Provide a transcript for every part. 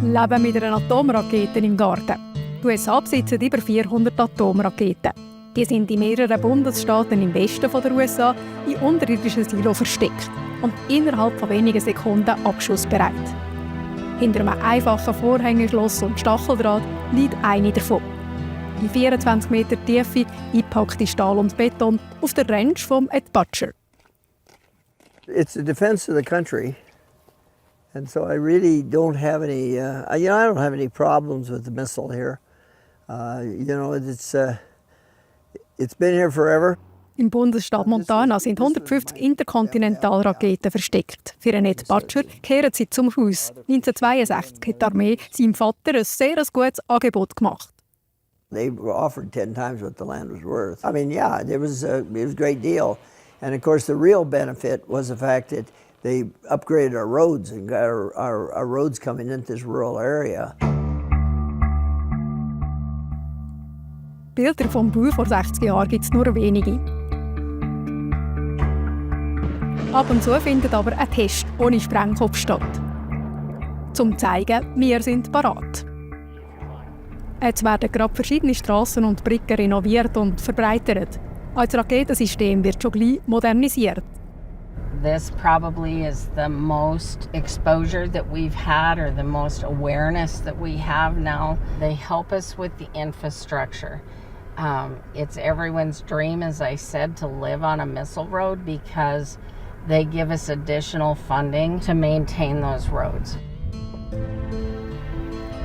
leben mit einer Atomrakete im Garten. Die USA besitzen über 400 Atomraketen. Die sind in mehreren Bundesstaaten im Westen der USA in unterirdischen Silos versteckt und innerhalb von wenigen Sekunden abschussbereit. Hinter einem einfachen Vorhängeschloss und Stacheldraht liegt eine davon. In 24 Meter Tiefe eingepackt in Stahl und Beton auf der Ranch von Ed Butcher. It's the defense of the country, and so I really don't have any. I don't have any problems with the missile here. It's been here forever. Im Bundesstaat Montana sind 150 Interkontinentalraketen versteckt. Für Ed Butcher kehren sie zum Haus. 1962 hat die Armee seinem Vater ein sehr gutes Angebot gemacht. They were offered 10 times what the land was worth. I mean, yeah, it was a great deal. And of course, the real benefit was the fact that they upgraded our roads and got our roads coming into this rural area. Bilder vom Bau vor 60 Jahren gibt es nur wenige. Ab und zu findet aber ein Test ohne Sprengkopf statt. Zum zeigen, wir sind parat. Jetzt werden gerade verschiedene Strassen und Brücken renoviert und verbreitert. Auch das Raketensystem wird schon gleich modernisiert. This probably is the most exposure that we've had or the most awareness that we have now. They help us with the infrastructure. It's everyone's dream, as I said, to live on a missile road because they give us additional funding to maintain those roads.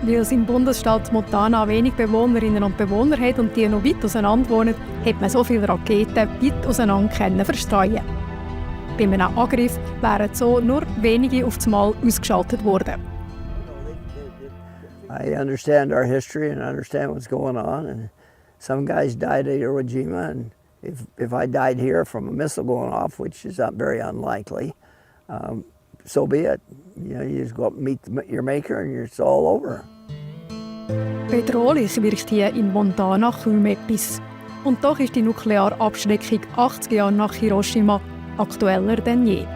Weil es im Bundesstaat Montana wenig Bewohnerinnen und Bewohner hat und die noch weit auseinander wohnen, hat man so viele Raketen weit auseinander verstreuen. Bei einem Angriff wären so nur wenige auf das Mal ausgeschaltet worden. I understand our history and understand what's going on. And some guys died at Iwo Jima, and if I died here from a missile going off, which is not very unlikely, so be it. You just go up and meet your maker, and it's all over. Bedrohlich wirkt hier in Montana kaum etwas. Und doch ist die Nuklearabschreckung 80 Jahre nach Hiroshima aktueller denn je.